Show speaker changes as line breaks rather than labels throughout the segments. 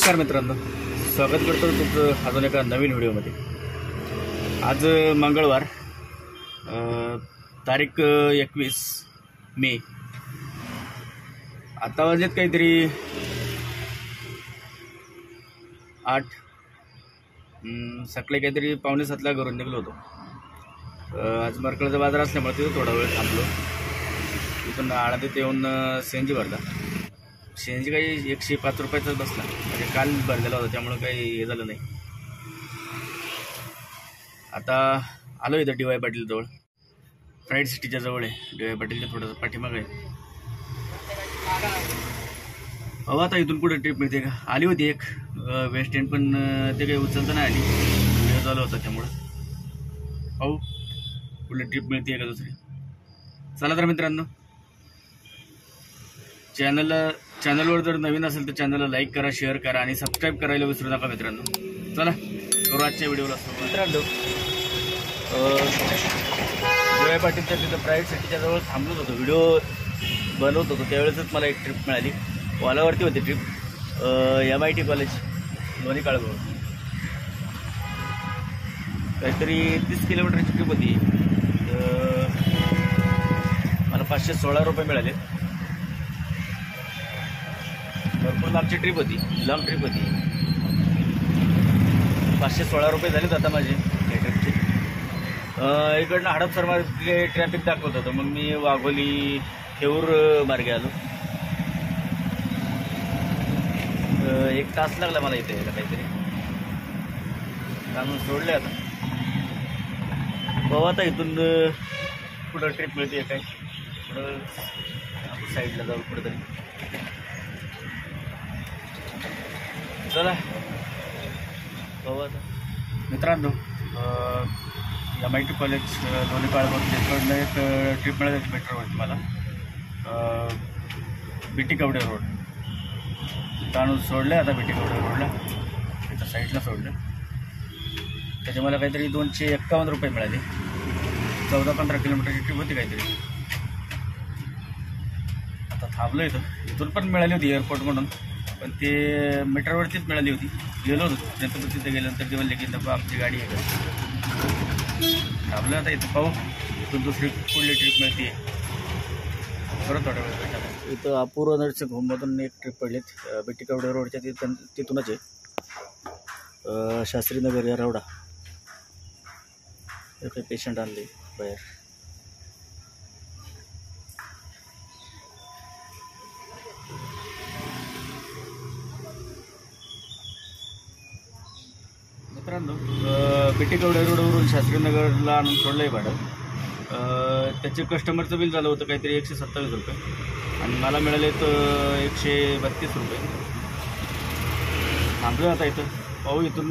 नमस्कार मित्रांनो, स्वागत करतो तुमचं अजून एका नवीन व्हिडिओमध्ये। आज मंगळवार तारीख 21 मे। आता वाजलेत काहीतरी 8। सकाळी काहीतरी 6:45ला घरून निघलो होतो। आज मरकळचा बाजार असल्यामुळे तिथे थोडा वेळ थांबलो। तिथून आळंदीत येऊन सीएनजी भरला। सीएनजी काही 105 रुपयाचाच बसला, म्हणजे काल भरलेला होता त्यामुळे काही हे झालं नाही। आता आलो इथं डी वाय पाटील जवळ, फ्राईड सिटीच्या जवळ आहे। डी वाय पाटीलच्या थोडंसं पाठीमागं आहे। अहो आता इथून कुठे ट्रिप मिळते का? आली होती एक वेस्ट एंड, पण ते काही उचलता नाही आली, व्हिडिओ चालू होता त्यामुळं। अहो कुठली ट्रिप मिळते का दुसरी? चला तर मित्रांनो, चॅनलवर जर नवीन असेल तर चॅनलला लाईक करा, शेअर करा आणि सबस्क्राईब करायला विसरू नका मित्रांनो। चला करू आजच्या व्हिडिओला सुरुवात। मित्रांनो डी पाटीलच्या तिथं प्रायव्हेट सिटीच्या जवळ थांबलोच होतो, व्हिडिओ बनवत होतो त्यावेळेसच मला एक ट्रिप मिळाली। वालावरती होती ट्रिप, MIT कॉलेज लोणी काळगाव। काहीतरी 30 किलोमीटरची ट्रिप होती। मला 516 रुपये मिळाले। भरपूर लांबची ट्रिप होती, लॉंग ट्रिप होती। 516 रुपये झालेत आता माझे या ट्रिपचे। इकडनं हडपसर मार्गे ट्रॅफिक दाखवत होतं, मग मी वाघोली थेऊर मार्गे आलो। 1 तास लागला मला इथे यायला काहीतरी। आणून सोडले आता, बघू आता इथून कुठं ट्रिप मिळते काय, कुठं साईडला जाऊ कुठंतरी। चला बघू आता मित्रांनो, MIT कॉलेज लोणी काळगाव तिकडनं एक ट्रिप मिळाली मेट्रोवरती मला। BT कवडे रोड आणून सोडलं आता। BT कवडे रोडला तिथं साईडला सोडलं, त्याचे मला काहीतरी 251 रुपये मिळाले। 14-15 किलोमीटरची ट्रिप होती काहीतरी। आता थांबलो इथून पण मिळाली होती एअरपोर्ट म्हणून, पण ते मीटरवरतीच मिळाली होती। गेलो होतो नंतर तिथे गेल्यानंतर ते म्हणले की नको आमची गाडी आहे का। थांबलं आता इथं, पाहू इथून दुसरी कुठली ट्रिप मिळते परत थोड्या वेळ भेटायला। इथं अपूर्व नर्सिंग होममधून एक ट्रिप पडलीत BT कवडे रोडच्या तिथूनच आहे। शास्त्रीनगर या रवडा इथे पेशंट आणले बाहेर। मित्रांनो BT कवडे रोडवरून शास्त्रीनगरला आणून सोडलं आहे भाडं। त्याचे कस्टमरचं बिल झालं होतं काहीतरी 127 रुपये आणि मला मिळाले तर 132 रुपये। थांबलो आता इथं, पाहू इथून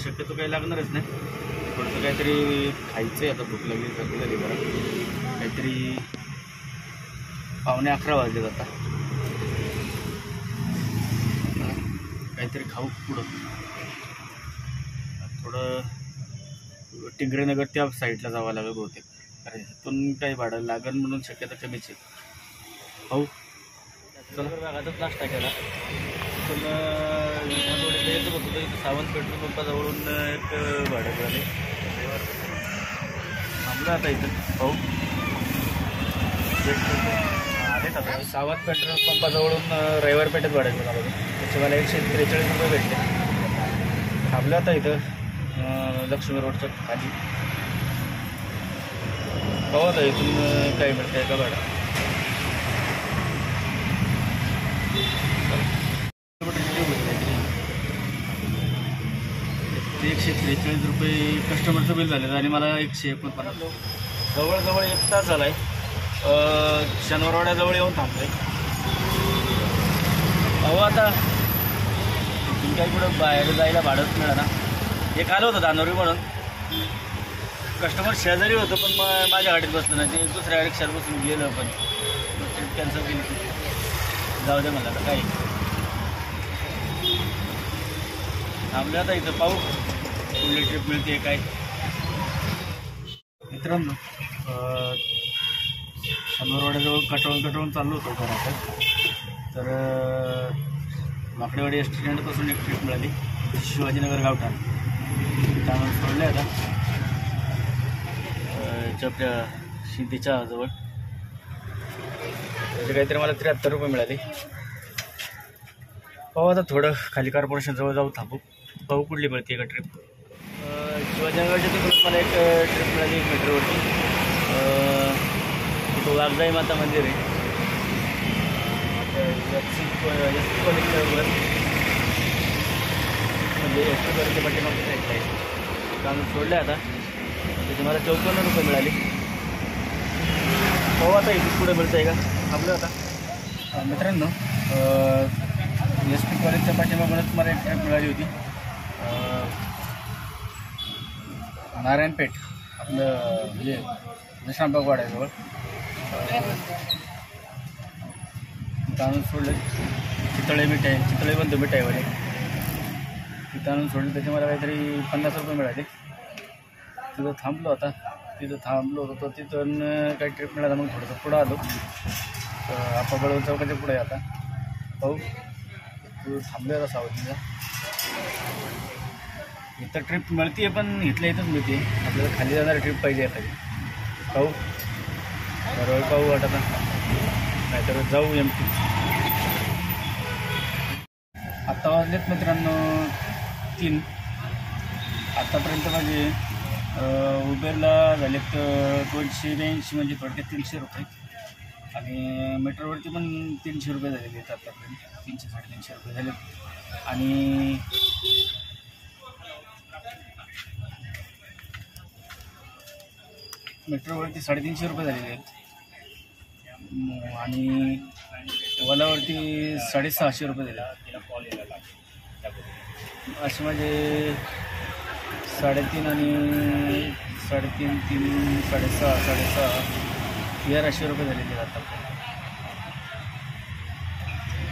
शक्यतो काही लागणारच नाही। थोडंसं काहीतरी खायचं आहे, आता भूक लागली झाली बरं। काहीतरी 11:15 वाजले आता, काहीतरी खाऊ पुढं। थोडं टिंगरेनगर त्या साईडला जावं लागेल बहुतेक, कारण इथून काही भाडं लागेल म्हणून शक्यता कमीच आहे। हो चला भागातच नाश्ता केला। पण येत होतो इथं सावंत पेट्रोल पंपाजवळून एक भाडं मिळाले। थांबलं आता इथं, हो आलेच आता। सावंत पेट्रोल पंपाजवळून रविवार पेठेत भाडं मिळालं, त्याचे मला 143 रुपये भेटले। थांबलं आता इथं लक्ष्मी रोडच्या खाली, पाहू आता इथून काही मिळतं आहे का भाडं। 143 रुपये कस्टमरचं बिल झालं आणि मला 149। जवळजवळ 1 तास झाला आहे। शनिवारवाड्याजवळ येऊन थांबतोय। अहो आता इथून काही कुठं बाहेर जायला भाडंच मिळालं। एक आलं होतं दानोरी म्हणून, कस्टमर शेजारी होतं, पण मग माझ्या गाडीत बसलं नाही, ते दुसऱ्या रिक्षात बसून गेलं, पण ट्रिप कॅन्सल केली ती। जाऊ दे मला आता काही। थांबले आता इथं, पाहू कुठली ट्रिप मिळते काय। मित्रांनो शनिवारवाड्याजवळ कटवून चाललो होतो घरात, तर माकडेवाडी एस टी स्टँडपासून एक ट्रिप मिळाली शिवाजीनगर गावठाण. त्यामुळे सोडले आता आपल्या शिंदेच्या जवळ. त्याचे काहीतरी मला 73 रुपये मिळाले. पाहू आता थोडं खाली कॉर्पोरेशन जवळ जाऊ थांबू, पाहू कुठली मिळते का ट्रिप. शिवाजीनगरच्या तिकडून मला एक ट्रिप मिळाली मेट्रोवरती. तिथं वाघजाई माता मंदिर आहे. कॉलेजच्या म्हणजे एस टी कॉलेजच्या पाठीमागच्या साईडला आहे. त्यामुळे सोडलं आता. त्याचे मला 54 रुपये मिळाले. पाहू आता इथे पुढे मिळतं आहे का. थांबलं आता. मित्रांनो एस टी कॉलेजच्या पाठीमागूनच मला एक ट्रिप मिळाली होती. नारायणपेठ आपलं म्हणजे विश्रामबाग वाड्याजवळ. तिथं आणून सोडलं. चितळे बंधू मिठाईवाले तिथं आणून सोडलं. त्याचे मला काहीतरी 50 रुपये मिळाले. तिथं थांबलो होता. तर तिथून काही ट्रिप मिळाला. मग थोडंसं पुढं आलो. आपाबळ चौकाच्या पुढे आता. पाहू तू थांबले होता सावधीला. इथं ट्रिप मिळते पण इथल्या इथंच मिळते. आपल्याला खाली जाणारी ट्रिप पाहिजे एखादी. पाहू बरोबर पाहू वाटत नाहीतर जाऊ एमटी. आत्ता वाजलेत मित्रांनो 3. आत्तापर्यंत माझे उबेरला झालेत 282 म्हणजे थोडक्यात 300 रुपये. आणि मेट्रोवरती पण 300 रुपये झालेले आहेत आत्तापर्यंत. 300-350 रुपये झालेत. आणि मेट्रोवरती 350 रुपये झालेले आहेत. आणि ओलावरती 650 रुपये दिले. असे म्हणजे 3.5 आणि 3.5 6.5 1300 रुपये झालेले आहेत आता.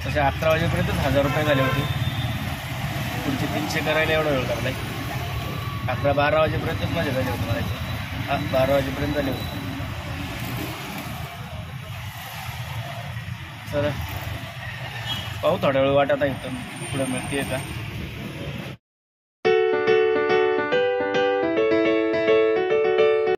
तसे 11 वाजेपर्यंतच 1000 रुपये झाले होते. पुढचे 300 करायला एवढा वेळ लागला आहे. 11-12 वाजेपर्यंतच माझे झाले होते मला. 12 वाजेपर्यंत झाले होते. चला पाहू थोड्या वेळ वाटत आहे इथं पुढं मिळते का.